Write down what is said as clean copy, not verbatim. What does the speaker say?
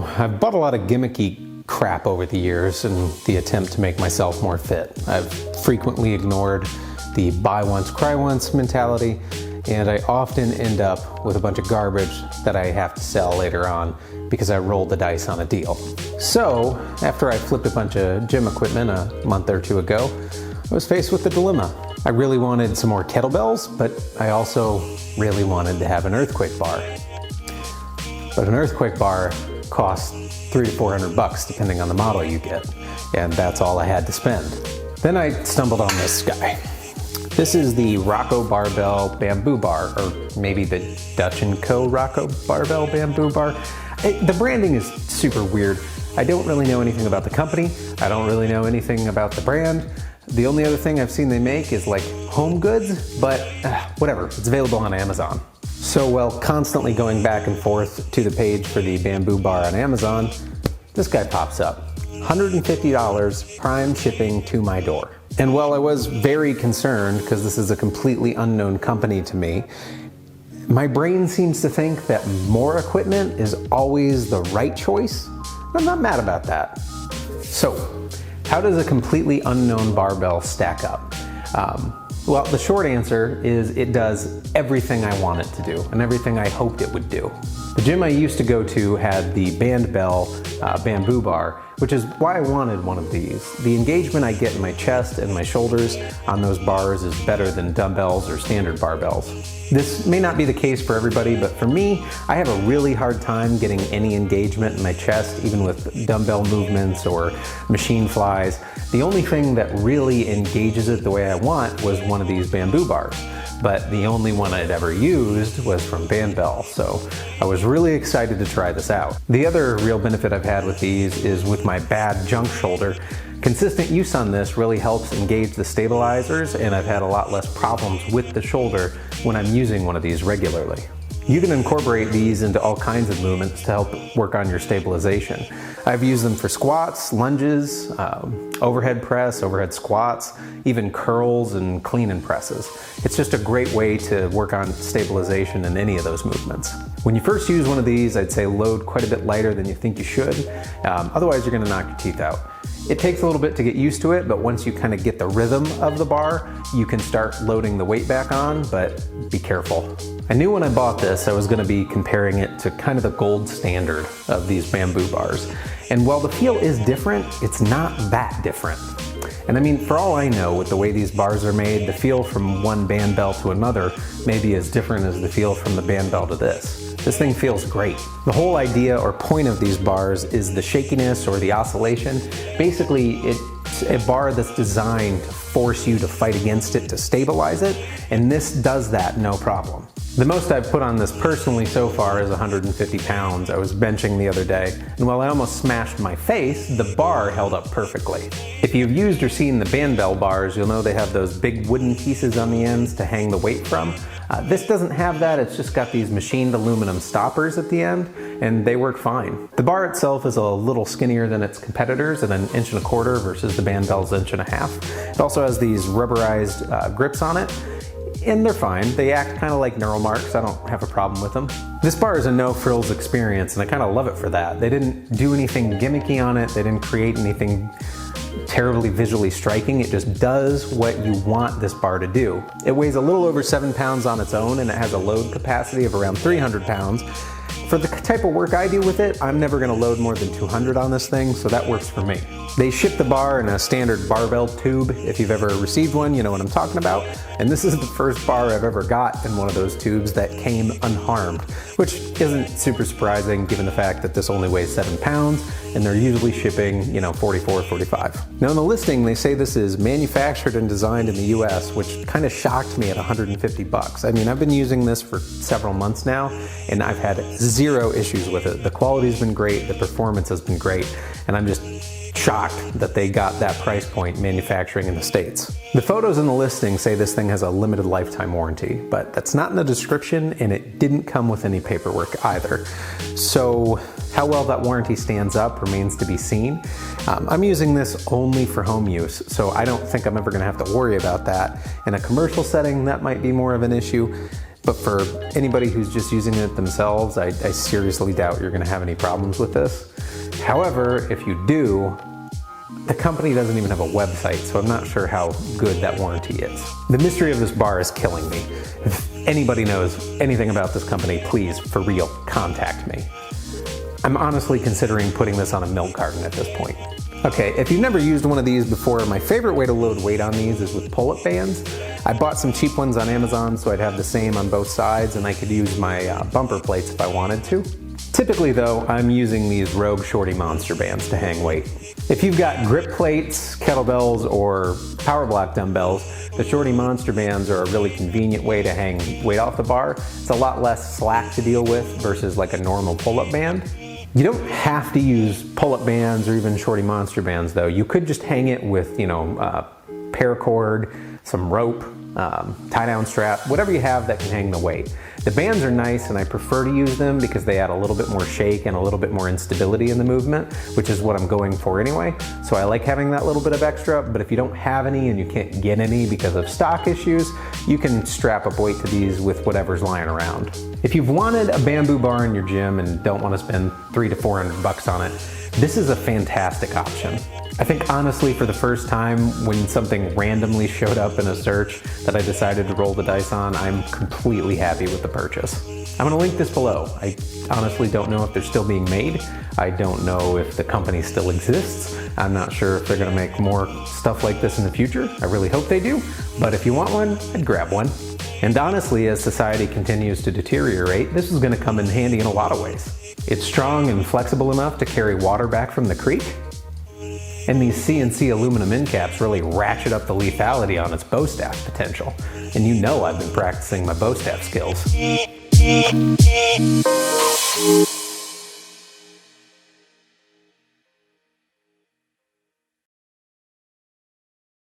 So I've bought a lot of gimmicky crap over the years in the attempt to make myself more fit. I've frequently ignored the buy once, cry once mentality, and I often end up with a bunch of garbage that I have to sell later on because I rolled the dice on a deal. So after I flipped a bunch of gym equipment a month or two ago, I was faced with the dilemma. I really wanted some more kettlebells, but I also really wanted to have an earthquake bar. But an earthquake bar costs $300 to $400 depending on the model you get, and that's all I had to spend. Then I stumbled on this guy. This is the Rocko Barbell bamboo bar, or maybe the Dutch & Co. Rocko Barbell bamboo bar. The branding is super weird. I don't really know anything about the company. I don't really know anything about the brand. The only other thing I've seen they make is like home goods, but whatever, it's available on Amazon. So while constantly going back and forth to the page for the bamboo bar on Amazon, this guy pops up. $150 prime shipping to my door. And while I was very concerned, because this is a completely unknown company to me, my brain seems to think that more equipment is always the right choice. I'm not mad about that. So, how does a completely unknown barbell stack up? Well, the short answer is it does everything I want it to do and everything I hoped it would do. The gym I used to go to had the Bandbell bamboo bar, which is why I wanted one of these. The engagement I get in my chest and my shoulders on those bars is better than dumbbells or standard barbells. This may not be the case for everybody, but for me, I have a really hard time getting any engagement in my chest, even with dumbbell movements or machine flies. The only thing that really engages it the way I want was one of these bamboo bars. But the only one I'd ever used was from Bandbell, so I was really excited to try this out. The other real benefit I've had with these is with my bad junk shoulder. Consistent use on this really helps engage the stabilizers, and I've had a lot less problems with the shoulder when I'm using one of these regularly. You can incorporate these into all kinds of movements to help work on your stabilization. I've used them for squats, lunges, overhead press, overhead squats, even curls and clean and presses. It's just a great way to work on stabilization in any of those movements. When you first use one of these, I'd say load quite a bit lighter than you think you should. Otherwise, you're gonna knock your teeth out. It takes a little bit to get used to it, but once you kind of get the rhythm of the bar, you can start loading the weight back on, but be careful. I knew when I bought this, I was gonna be comparing it to kind of the gold standard of these bamboo bars. And while the feel is different, it's not that different. And I mean, for all I know, with the way these bars are made, the feel from one Bandbell to another may be as different as the feel from the Bandbell to this. This thing feels great. The whole idea or point of these bars is the shakiness or the oscillation. Basically, it's a bar that's designed to force you to fight against it to stabilize it, and this does that no problem. The most I've put on this personally so far is 150 pounds. I was benching the other day, and while I almost smashed my face, the bar held up perfectly. If you've used or seen the Bandbell bars, you'll know they have those big wooden pieces on the ends to hang the weight from. This doesn't have that, it's just got these machined aluminum stoppers at the end, and they work fine. The bar itself is a little skinnier than its competitors at 1.25 inches versus the Bandbell's 1.5 inches. It also has these rubberized grips on it, and they're fine. They act kind of like neural marks. I don't have a problem with them. This bar is a no-frills experience, and I kind of love it for that. They didn't do anything gimmicky on it. They didn't create anything terribly visually striking. It just does what you want this bar to do. It weighs a little over 7 pounds on its own, and it has a load capacity of around 300 pounds. For the type of work I do with it, I'm never gonna load more than 200 on this thing, so that works for me. They ship the bar in a standard barbell tube. If you've ever received one, you know what I'm talking about. And this is the first bar I've ever got in one of those tubes that came unharmed, which isn't super surprising given the fact that this only weighs 7 pounds, and they're usually shipping, 44, 45. Now in the listing, they say this is manufactured and designed in the US, which kind of shocked me at 150 bucks. I mean, I've been using this for several months now, and I've had zero issues with it. The quality's been great, the performance has been great, and I'm just shocked that they got that price point manufacturing in the States. The photos in the listing say this thing has a limited lifetime warranty, but that's not in the description, and it didn't come with any paperwork either. So how well that warranty stands up remains to be seen. I'm using this only for home use, so I don't think I'm ever gonna have to worry about that. In a commercial setting, that might be more of an issue. But for anybody who's just using it themselves, I seriously doubt you're gonna have any problems with this. However, if you do, the company doesn't even have a website, so I'm not sure how good that warranty is. The mystery of this bar is killing me. If anybody knows anything about this company, please, for real, contact me. I'm honestly considering putting this on a milk carton at this point. Okay, if you've never used one of these before, my favorite way to load weight on these is with pull-up bands. I bought some cheap ones on Amazon so I'd have the same on both sides and I could use my bumper plates if I wanted to. Typically though, I'm using these Rocko Shorty monster bands to hang weight. If you've got grip plates, kettlebells, or power block dumbbells, the Shorty monster bands are a really convenient way to hang weight off the bar. It's a lot less slack to deal with versus like a normal pull-up band. You don't have to use pull-up bands or even Shorty monster bands though. You could just hang it with, paracord, some rope, tie-down strap, whatever you have that can hang the weight. The bands are nice and I prefer to use them because they add a little bit more shake and a little bit more instability in the movement, which is what I'm going for anyway. So I like having that little bit of extra, but if you don't have any and you can't get any because of stock issues, you can strap up weight to these with whatever's lying around. If you've wanted a bamboo bar in your gym and don't want to spend $300 to $400 on it, this is a fantastic option. I think honestly for the first time when something randomly showed up in a search that I decided to roll the dice on, I'm completely happy with the purchase. I'm gonna link this below. I honestly don't know if they're still being made. I don't know if the company still exists. I'm not sure if they're gonna make more stuff like this in the future. I really hope they do, but if you want one, I'd grab one. And honestly, as society continues to deteriorate, this is gonna come in handy in a lot of ways. It's strong and flexible enough to carry water back from the creek. And these CNC aluminum end caps really ratchet up the lethality on its bow staff potential. And you know I've been practicing my bow staff skills.